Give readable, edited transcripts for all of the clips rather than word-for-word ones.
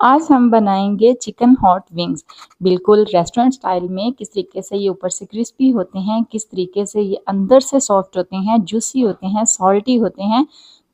आज हम बनाएंगे चिकन हॉट विंग्स। बिल्कुल रेस्टोरेंट स्टाइल में किस तरीके से ये ऊपर से क्रिस्पी होते हैं, किस तरीके से ये अंदर से सॉफ्ट होते हैं, जूसी होते हैं, सॉल्टी होते हैं।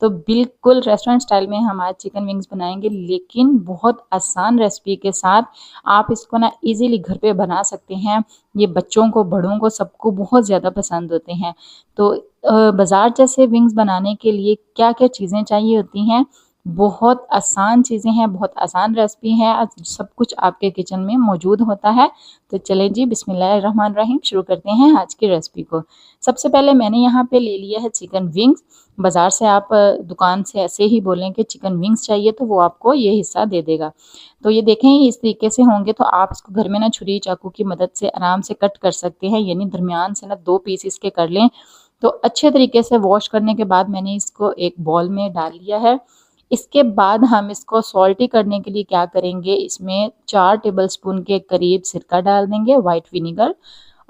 तो बिल्कुल रेस्टोरेंट स्टाइल में हम आज चिकन विंग्स बनाएंगे, लेकिन बहुत आसान रेसिपी के साथ। आप इसको ना इजीली घर पे बना सकते हैं। ये बच्चों को, बड़ों को, सबको बहुत ज़्यादा पसंद होते हैं। तो बाज़ार जैसे विंग्स बनाने के लिए क्या क्या चीज़ें चाहिए होती हैं, बहुत आसान चीज़ें हैं, बहुत आसान रेसिपी है। आज सब कुछ आपके किचन में मौजूद होता है। तो चलें जी, बिस्मिल्लाहिर्रहमानिर्रहीम, शुरू करते हैं आज की रेसिपी को। सबसे पहले मैंने यहाँ पे ले लिया है चिकन विंग्स। बाज़ार से आप दुकान से ऐसे ही बोलें कि चिकन विंग्स चाहिए, तो वो आपको ये हिस्सा दे देगा। तो ये देखें, इस तरीके से होंगे, तो आप इसको घर में ना छुरी चाकू की मदद से आराम से कट कर सकते हैं, यानी दरमियान से ना 2 पीस इसके कर लें। तो अच्छे तरीके से वॉश करने के बाद मैंने इसको एक बॉल में डाल लिया है। इसके बाद हम इसको सॉल्टी करने के लिए क्या करेंगे, इसमें 4 टेबलस्पून के करीब सिरका डाल देंगे, वाइट विनेगर।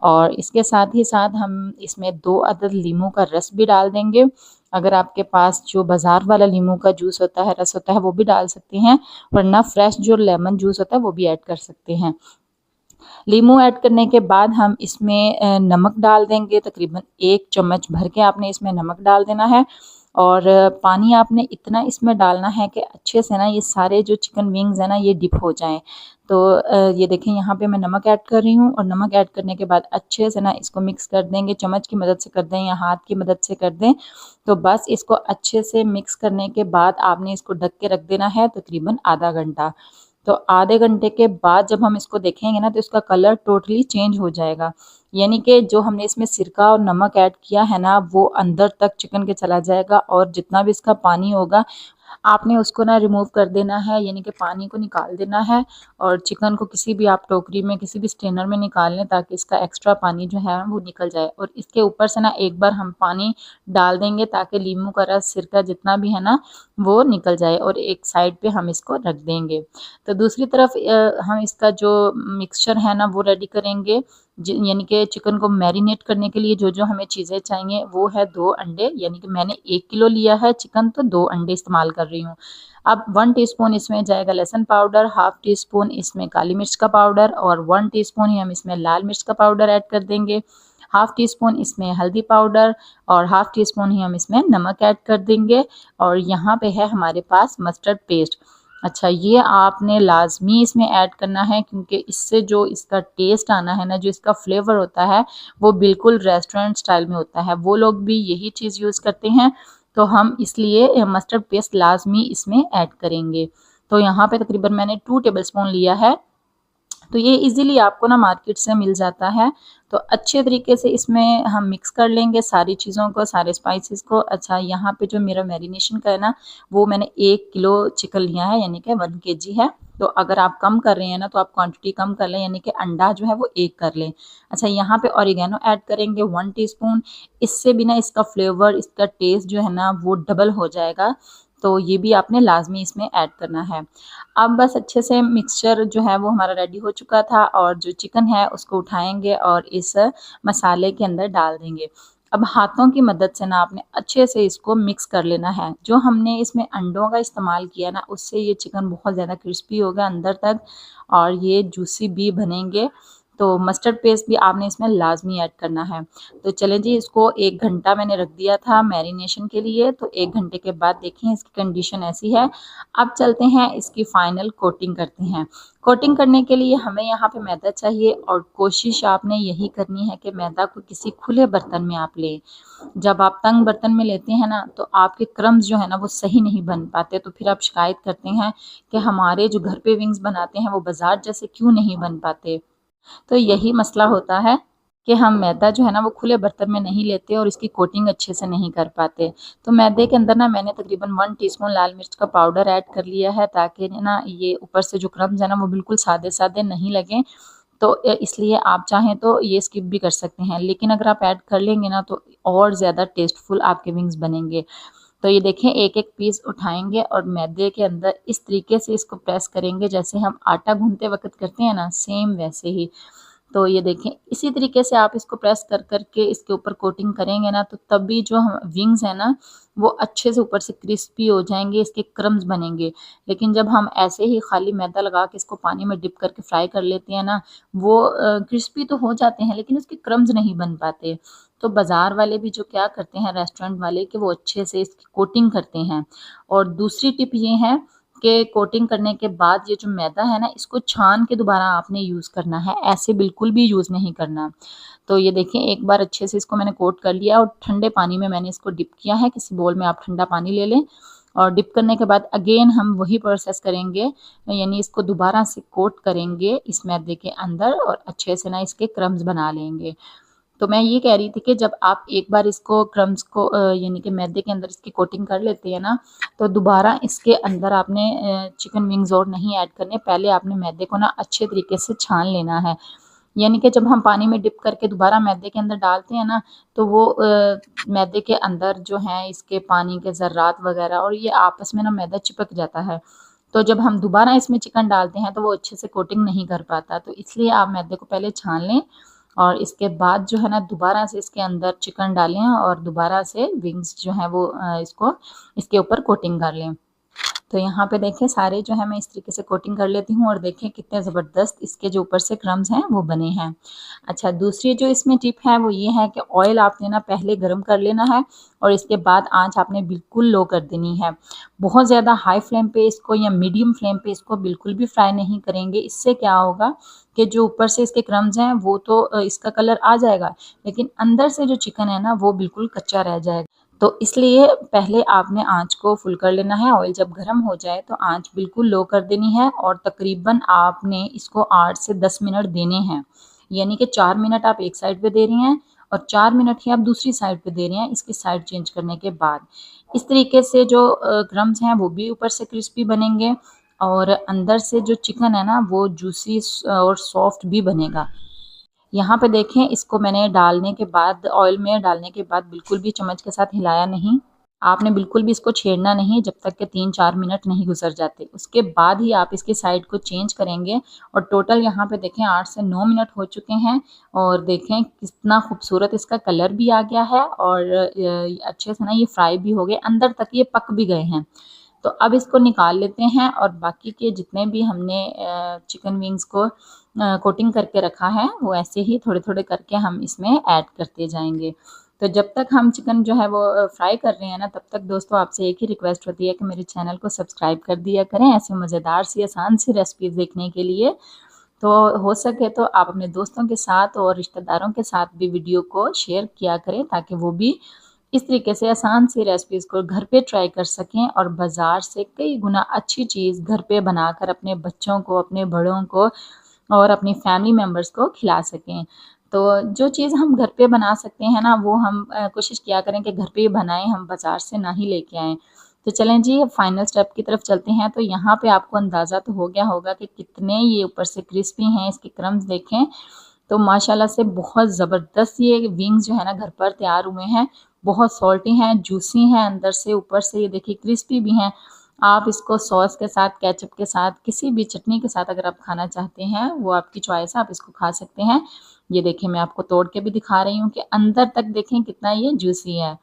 और इसके साथ ही साथ हम इसमें 2 अदद लीमू का रस भी डाल देंगे। अगर आपके पास जो बाज़ार वाला लीमू का जूस होता है, रस होता है, वो भी डाल सकते हैं, वरना फ्रेश जो लेमन जूस होता है वो भी ऐड कर सकते हैं। लीमू ऐड करने के बाद हम इसमें नमक डाल देंगे। तकरीबन 1 चम्मच भर के आपने इसमें नमक डाल देना है। और पानी आपने इतना इसमें डालना है कि अच्छे से ना ये सारे जो चिकन विंग्स हैं ना, ये डिप हो जाएं। तो ये देखें, यहाँ पे मैं नमक ऐड कर रही हूँ, और नमक ऐड करने के बाद अच्छे से ना इसको मिक्स कर देंगे। चम्मच की मदद से कर दें या हाथ की मदद से कर दें। तो बस इसको अच्छे से मिक्स करने के बाद आपने इसको ढक के रख देना है तकरीबन आधा घंटा। तो आधे घंटे के बाद जब हम इसको देखेंगे ना, तो इसका कलर टोटली चेंज हो जाएगा। यानी कि जो हमने इसमें सिरका और नमक ऐड किया है ना, वो अंदर तक चिकन के चला जाएगा, और जितना भी इसका पानी होगा आपने उसको ना रिमूव कर देना है, यानी कि पानी को निकाल देना है। और चिकन को किसी भी आप टोकरी में, किसी भी स्ट्रेनर में निकाल लें, ताकि इसका एक्स्ट्रा पानी जो है वो निकल जाए। और इसके ऊपर से ना एक बार हम पानी डाल देंगे, ताकि लीमू का रस, सिरका जितना भी है ना, वो निकल जाए। और एक साइड पे हम इसको रख देंगे। तो दूसरी तरफ हम इसका जो मिक्सचर है ना, वो रेडी करेंगे। यानी कि चिकन को मैरिनेट करने के लिए जो जो हमें चीज़ें चाहिए, वो है 2 अंडे। यानी कि मैंने 1 किलो लिया है चिकन, तो 2 अंडे इस्तेमाल कर रही हूँ। अब 1 टीस्पून इसमें जाएगा लहसुन पाउडर, हाफ टी स्पून इसमें काली मिर्च का पाउडर, और 1 टीस्पून ही हम इसमें लाल मिर्च का पाउडर ऐड कर देंगे। हाफ टी स्पून इसमें हल्दी पाउडर, और हाफ टी स्पून ही हम इसमें नमक ऐड कर देंगे। और यहाँ पे है हमारे पास मस्टर्ड पेस्ट। अच्छा, ये आपने लाज़मी इसमें ऐड करना है, क्योंकि इससे जो इसका टेस्ट आना है ना, जो इसका फ्लेवर होता है, वो बिल्कुल रेस्टोरेंट स्टाइल में होता है। वो लोग भी यही चीज़ यूज़ करते हैं, तो हम इसलिए मस्टर्ड पेस्ट लाज़मी इसमें ऐड करेंगे। तो यहाँ पे तकरीबन मैंने 2 टेबलस्पून लिया है। तो ये इजीली आपको ना मार्केट से मिल जाता है। तो अच्छे तरीके से इसमें हम मिक्स कर लेंगे सारी चीज़ों को, सारे स्पाइसेस को। अच्छा, यहाँ पे जो मेरा मैरिनेशन का है ना, वो मैंने 1 किलो चिकन लिया है, यानी कि 1 केजी है। तो अगर आप कम कर रहे हैं ना, तो आप क्वांटिटी कम कर लें, यानी कि अंडा जो है वो 1 कर लें। अच्छा, यहाँ पे ऑरिगेनो ऐड करेंगे 1 टीस्पून। इससे भी ना इसका फ्लेवर, इसका टेस्ट जो है ना, वो डबल हो जाएगा। तो ये भी आपने लाजमी इसमें ऐड करना है। अब बस अच्छे से मिक्सचर जो है वो हमारा रेडी हो चुका था, और जो चिकन है उसको उठाएंगे और इस मसाले के अंदर डाल देंगे। अब हाथों की मदद से ना आपने अच्छे से इसको मिक्स कर लेना है। जो हमने इसमें अंडों का इस्तेमाल किया ना, उससे ये चिकन बहुत ज़्यादा क्रिस्पी होगा अंदर तक, और ये जूसी भी बनेंगे। तो मस्टर्ड पेस्ट भी आपने इसमें लाजमी ऐड करना है। तो चलें जी, इसको 1 घंटा मैंने रख दिया था मैरिनेशन के लिए। तो 1 घंटे के बाद देखिए इसकी कंडीशन ऐसी है। अब चलते हैं इसकी फाइनल कोटिंग करते हैं। कोटिंग करने के लिए हमें यहाँ पे मैदा चाहिए, और कोशिश आपने यही करनी है कि मैदा को किसी खुले बर्तन में आप लें। जब आप तंग बर्तन में लेते हैं ना, तो आपके क्रम्स जो है ना, वो सही नहीं बन पाते। तो फिर आप शिकायत करते हैं कि हमारे जो घर पे विंग्स बनाते हैं वो बाजार जैसे क्यों नहीं बन पाते। तो यही मसला होता है कि हम मैदा जो है ना, वो खुले बर्तन में नहीं लेते, और इसकी कोटिंग अच्छे से नहीं कर पाते। तो मैदे के अंदर ना मैंने तकरीबन 1 टीस्पून लाल मिर्च का पाउडर ऐड कर लिया है, ताकि ना ये ऊपर से जो क्रम्स है ना, वो बिल्कुल सादे सादे नहीं लगें। तो इसलिए आप चाहें तो ये स्किप भी कर सकते हैं, लेकिन अगर आप ऐड कर लेंगे ना, तो और ज़्यादा टेस्टफुल आपके विंग्स बनेंगे। तो ये देखें, एक एक पीस उठाएंगे और मैदे के अंदर इस तरीके से इसको प्रेस करेंगे, जैसे हम आटा गूंथते वक्त करते हैं ना, सेम वैसे ही। तो ये देखें इसी तरीके से आप इसको प्रेस कर कर के इसके ऊपर कोटिंग करेंगे ना, तो तभी जो हम विंग्स है ना वो अच्छे से ऊपर से क्रिस्पी हो जाएंगे, इसके क्रम्स बनेंगे। लेकिन जब हम ऐसे ही खाली मैदा लगा के इसको पानी में डिप करके फ्राई कर लेते हैं ना, वो क्रिस्पी तो हो जाते हैं लेकिन उसके क्रम्स नहीं बन पाते। तो बाज़ार वाले भी जो क्या करते हैं रेस्टोरेंट वाले, कि वो अच्छे से इसकी कोटिंग करते हैं। और दूसरी टिप ये है कि कोटिंग करने के बाद ये जो मैदा है ना, इसको छान के दोबारा आपने यूज़ करना है, ऐसे बिल्कुल भी यूज़ नहीं करना। तो ये देखें एक बार अच्छे से इसको मैंने कोट कर लिया और ठंडे पानी में मैंने इसको डिप किया है। किसी बोल में आप ठंडा पानी ले लें और डिप करने के बाद अगेन हम वही प्रोसेस करेंगे, यानी इसको दोबारा से कोट करेंगे इस मैदे के अंदर और अच्छे से ना इसके क्रम्स बना लेंगे। तो मैं ये कह रही थी कि जब आप एक बार इसको क्रम्स को यानी कि मैदे के अंदर इसकी कोटिंग कर लेते हैं ना, तो दोबारा इसके अंदर आपने चिकन विंग्स और नहीं ऐड करने। पहले आपने मैदे को ना अच्छे तरीके से छान लेना है, यानी कि जब हम पानी में डिप करके दोबारा मैदे के अंदर डालते हैं ना, तो वो मैदे के अंदर जो है इसके पानी के ज़र्रात वगैरह और ये आपस में ना मैदा चिपक जाता है। तो जब हम दोबारा इसमें चिकन डालते हैं तो वो अच्छे से कोटिंग नहीं कर पाता। तो इसलिए आप मैदे को पहले छान लें और इसके बाद जो है ना दोबारा से इसके अंदर चिकन डालें और दोबारा से विंग्स जो है वो इसको इसके ऊपर कोटिंग कर लें। तो यहाँ पे देखें सारे जो है मैं इस तरीके से कोटिंग कर लेती हूँ और देखें कितने ज़बरदस्त इसके जो ऊपर से क्रम्स हैं वो बने हैं। अच्छा, दूसरी जो इसमें टिप है वो ये है कि ऑयल आपने ना पहले गर्म कर लेना है और इसके बाद आंच आपने बिल्कुल लो कर देनी है। बहुत ज़्यादा हाई फ्लेम पे इसको या मीडियम फ्लेम पे इसको बिल्कुल भी फ्राई नहीं करेंगे। इससे क्या होगा कि जो ऊपर से इसके क्रम्स हैं वो तो इसका कलर आ जाएगा, लेकिन अंदर से जो चिकन है ना वो बिल्कुल कच्चा रह जाएगा। तो इसलिए पहले आपने आँच को फुल कर लेना है। ऑयल जब गर्म हो जाए तो आँच बिल्कुल लो कर देनी है और तकरीबन आपने इसको 8 से 10 मिनट देने हैं। यानी कि 4 मिनट आप एक साइड पे दे रही हैं और 4 मिनट ही आप दूसरी साइड पे दे रहे हैं इसकी साइड चेंज करने के बाद। इस तरीके से जो क्रम्स हैं वो भी ऊपर से क्रिस्पी बनेंगे और अंदर से जो चिकन है ना वो जूसी और सॉफ्ट भी बनेगा। यहाँ पे देखें इसको मैंने डालने के बाद ऑयल में डालने के बाद बिल्कुल भी चम्मच के साथ हिलाया नहीं। आपने बिल्कुल भी इसको छेड़ना नहीं जब तक कि 3-4 मिनट नहीं गुजर जाते। उसके बाद ही आप इसकी साइड को चेंज करेंगे और टोटल यहाँ पे देखें 8 से 9 मिनट हो चुके हैं और देखें कितना खूबसूरत इसका कलर भी आ गया है और अच्छे से ना ये फ्राई भी हो गए, अंदर तक ये पक भी गए हैं। तो अब इसको निकाल लेते हैं और बाकी के जितने भी हमने चिकन विंग्स को कोटिंग करके रखा है वो ऐसे ही थोड़े-थोड़े करके हम इसमें ऐड करते जाएँगे। तो जब तक हम चिकन जो है वो फ्राई कर रहे हैं ना, तब तक दोस्तों आपसे एक ही रिक्वेस्ट होती है कि मेरे चैनल को सब्सक्राइब कर दिया करें ऐसे मज़ेदार सी आसान सी रेसिपीज़ देखने के लिए। तो हो सके तो आप अपने दोस्तों के साथ और रिश्तेदारों के साथ भी वीडियो को शेयर किया करें ताकि वो भी इस तरीके से आसान सी रेसिपीज़ को घर पे ट्राई कर सकें और बाज़ार से कई गुना अच्छी चीज़ घर पे बनाकर अपने बच्चों को, अपने बड़ों को और अपनी फैमिली मेम्बर्स को खिला सकें। तो जो चीज़ हम घर पे बना सकते हैं ना वो हम कोशिश किया करें कि घर पे ही बनाएँ, हम बाज़ार से ना ही लेके आएँ। तो चलें जी अब फाइनल स्टेप की तरफ चलते हैं। तो यहाँ पे आपको अंदाज़ा तो हो गया होगा कि कितने ये ऊपर से क्रिस्पी हैं, इसके क्रम्स देखें। तो माशाल्लाह से बहुत ज़बरदस्त ये विंग्स जो है ना घर पर तैयार हुए हैं। बहुत सॉल्टी हैं, जूसी हैं अंदर से, ऊपर से ये देखिए क्रिस्पी भी हैं। आप इसको सॉस के साथ, केचअप के साथ, किसी भी चटनी के साथ अगर आप खाना चाहते हैं, वो आपकी चॉइस है, आप इसको खा सकते हैं। ये देखिए मैं आपको तोड़ के भी दिखा रही हूँ कि अंदर तक देखें कितना ये जूसी है।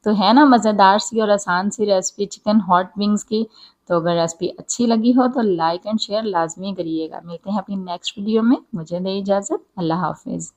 तो है ना मज़ेदार सी और आसान सी रेसिपी चिकन हॉट विंग्स की। तो अगर रेसिपी अच्छी लगी हो तो लाइक एंड शेयर लाज़मी करिएगा। मिलते हैं अपनी नेक्स्ट वीडियो में। मुझे दें इजाज़त। अल्लाह हाफ़िज़।